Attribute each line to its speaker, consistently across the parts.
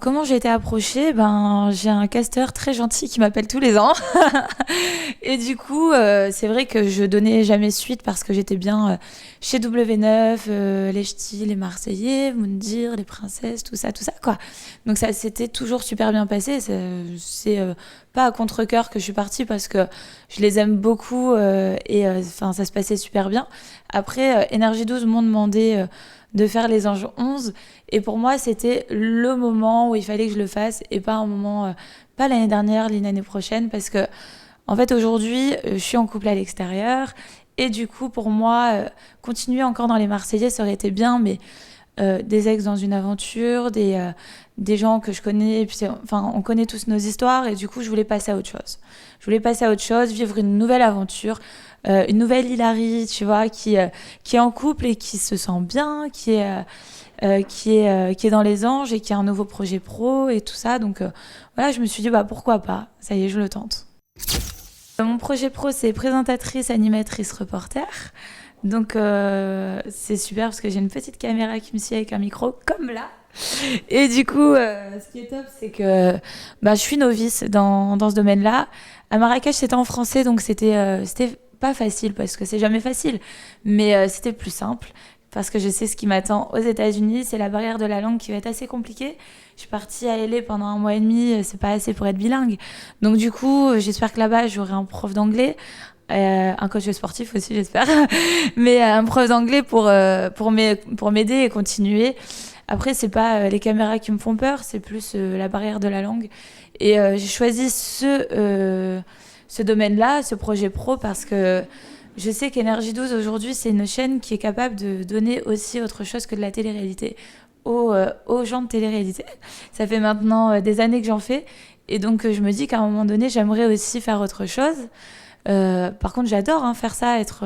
Speaker 1: Comment j'ai été approchée? J'ai un casteur très gentil qui m'appelle tous les ans. Et du coup, c'est vrai que je donnais jamais suite parce que j'étais bien chez W9, les Ch'tis, les Marseillais, Moundir, les Princesses, tout ça, quoi. Donc ça s'était toujours super bien passé. C'est pas à contre-cœur que je suis partie parce que je les aime beaucoup ça se passait super bien. Après, Énergie 12 m'ont demandé de faire les Anges 11 et pour moi, c'était le moment où il fallait que je le fasse et pas un moment, pas l'année dernière, l'année prochaine parce que en fait, aujourd'hui, je suis en couple à l'extérieur et du coup, pour moi, continuer encore dans les Marseillais, ça aurait été bien, mais des ex dans une aventure, des gens que je connais, et puis on connaît tous nos histoires, et du coup, je voulais passer à autre chose. Je voulais passer à autre chose, vivre une nouvelle aventure, une nouvelle Hilary, tu vois, qui est en couple et qui se sent bien, qui est dans les anges et qui a un nouveau projet pro et tout ça. Donc voilà, je me suis dit, pourquoi pas, ça y est, je le tente. Mon projet pro, c'est présentatrice, animatrice, reporter. Donc c'est super parce que j'ai une petite caméra qui me suit avec un micro comme là. Et du coup, ce qui est top, c'est que je suis novice dans ce domaine-là. À Marrakech, c'était en français, donc c'était pas facile parce que c'est jamais facile, mais c'était plus simple parce que je sais ce qui m'attend aux États-Unis. C'est la barrière de la langue qui va être assez compliquée. Je suis partie à LA pendant 1 mois et demi, c'est pas assez pour être bilingue. Donc du coup, j'espère que là-bas, j'aurai un prof d'anglais. Un coach sportif aussi, j'espère. Mais un prof d'anglais pour m'aider et continuer. Après, c'est pas les caméras qui me font peur, c'est plus la barrière de la langue. Et j'ai choisi ce domaine-là, ce projet pro, parce que je sais qu'Énergie 12, aujourd'hui, c'est une chaîne qui est capable de donner aussi autre chose que de la télé-réalité aux gens de télé-réalité. Ça fait maintenant des années que j'en fais. Et donc, je me dis qu'à un moment donné, j'aimerais aussi faire autre chose. Par contre, j'adore faire ça, être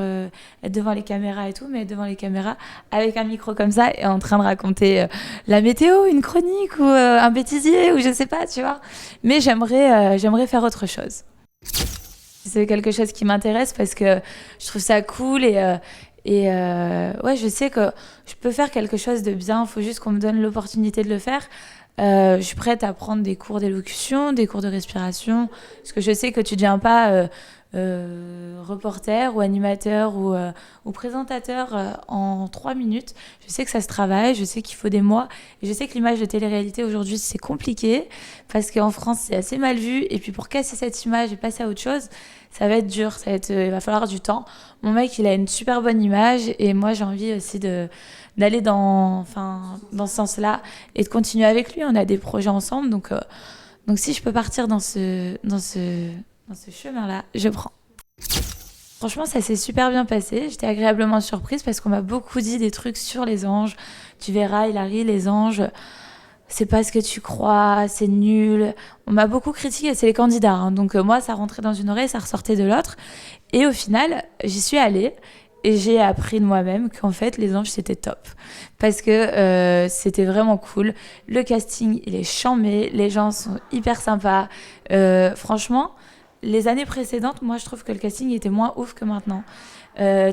Speaker 1: devant les caméras et tout, mais être devant les caméras avec un micro comme ça et en train de raconter la météo, une chronique ou un bêtisier ou je sais pas, tu vois. Mais j'aimerais faire autre chose. C'est quelque chose qui m'intéresse parce que je trouve ça cool et je sais que je peux faire quelque chose de bien. Il faut juste qu'on me donne l'opportunité de le faire. Je suis prête à prendre des cours d'élocution, des cours de respiration, parce que je sais que tu ne deviens pas reporter ou animateur ou présentateur en 3 minutes. Je sais que ça se travaille, je sais qu'il faut des mois, et je sais que l'image de télé-réalité aujourd'hui c'est compliqué, parce qu'en France c'est assez mal vu, et puis pour casser cette image et passer à autre chose, ça va être dur, il va falloir du temps. Mon mec il a une super bonne image, et moi j'ai envie aussi d'aller dans ce sens-là et de continuer avec lui. On a des projets ensemble, donc si je peux partir dans ce chemin-là, je prends. Franchement, ça s'est super bien passé. J'étais agréablement surprise parce qu'on m'a beaucoup dit des trucs sur les anges. Tu verras, Hilary, les anges, c'est pas ce que tu crois, c'est nul. On m'a beaucoup critiqué, c'est les candidats. Donc moi, ça rentrait dans une oreille, ça ressortait de l'autre. Et au final, j'y suis allée. Et j'ai appris de moi-même qu'en fait, les anges, c'était top. Parce que c'était vraiment cool. Le casting, il est charmé. Les gens sont hyper sympas. Franchement, les années précédentes, moi, je trouve que le casting était moins ouf que maintenant.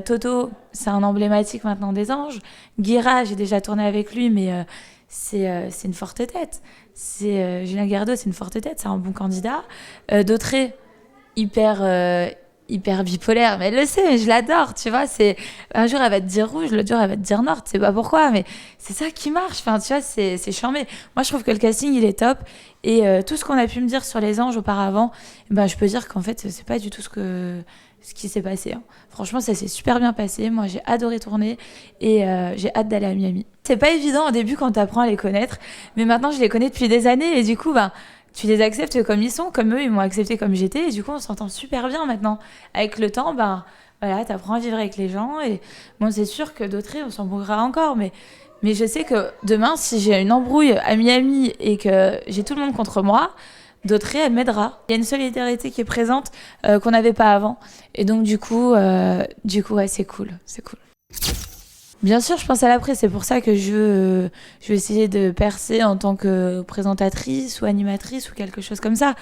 Speaker 1: Toto, c'est un emblématique maintenant des anges. Guira, j'ai déjà tourné avec lui, mais c'est une forte tête. Julien Gardeau, c'est une forte tête. C'est un bon candidat. Dautré, hyper bipolaire, mais elle le sait, mais je l'adore, tu vois. Un jour elle va te dire rouge, l'autre jour elle va te dire noir, tu sais pas pourquoi, mais c'est ça qui marche. Tu vois, c'est charmé. Moi je trouve que le casting il est top, et tout ce qu'on a pu me dire sur les anges auparavant, je peux dire qu'en fait c'est pas du tout ce qui s'est passé. Franchement, ça s'est super bien passé. Moi j'ai adoré tourner, et j'ai hâte d'aller à Miami. C'est pas évident au début quand t'apprends à les connaître, mais maintenant je les connais depuis des années, et du coup tu les acceptes comme ils sont, comme eux, ils m'ont accepté comme j'étais, et du coup, on s'entend super bien maintenant. Avec le temps, voilà, t'apprends à vivre avec les gens, et bon, c'est sûr que d'autres, on s'embrouillera encore, mais je sais que demain, si j'ai une embrouille à Miami et que j'ai tout le monde contre moi, d'autres, elle m'aidera. Il y a une solidarité qui est présente qu'on n'avait pas avant, et donc du coup, ouais, c'est cool. Bien sûr, je pense à l'après. C'est pour ça que je veux essayer de percer en tant que présentatrice ou animatrice ou quelque chose comme ça.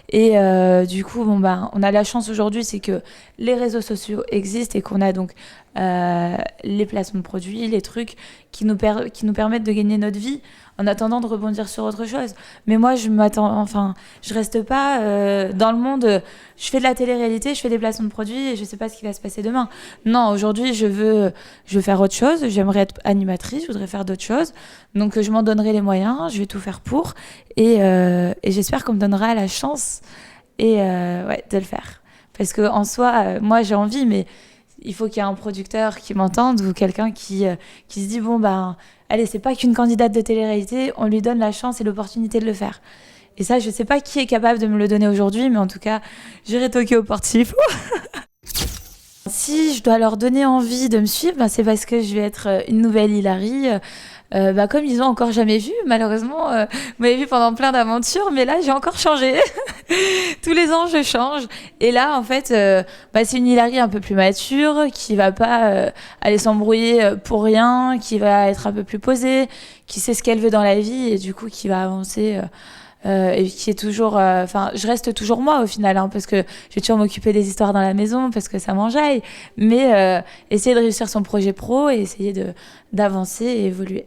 Speaker 1: Et du coup, on a la chance aujourd'hui, c'est que les réseaux sociaux existent et qu'on a donc les placements de produits, les trucs qui nous permettent de gagner notre vie en attendant de rebondir sur autre chose. Mais moi, je reste pas dans le monde. Je fais de la télé-réalité, je fais des placements de produits et je sais pas ce qui va se passer demain. Non, aujourd'hui, je veux faire autre chose. J'aimerais être animatrice, je voudrais faire d'autres choses. Donc, je m'en donnerai les moyens, je vais tout faire pour. Et j'espère qu'on me donnera la chance de le faire. Parce qu'en soi, moi, j'ai envie, mais il faut qu'il y ait un producteur qui m'entende ou quelqu'un qui se dit bon ben allez, c'est pas qu'une candidate de télé-réalité, on lui donne la chance et l'opportunité de le faire. Et ça, je sais pas qui est capable de me le donner aujourd'hui, mais en tout cas, j'irai toquer aux portes s'il faut. Si je dois leur donner envie de me suivre, ben c'est parce que je vais être une nouvelle Hilary. Comme ils ont encore jamais vu, malheureusement, vous m'avez vu pendant plein d'aventures, mais là j'ai encore changé. Tous les ans je change. Et là en fait, c'est une Hilary un peu plus mature, qui va pas aller s'embrouiller pour rien, qui va être un peu plus posée, qui sait ce qu'elle veut dans la vie et du coup qui va avancer. Et qui est toujours je reste toujours moi au final parce que je vais toujours m'occuper des histoires dans la maison parce que ça m'enjaille, mais essayer de réussir son projet pro et essayer d'avancer et évoluer.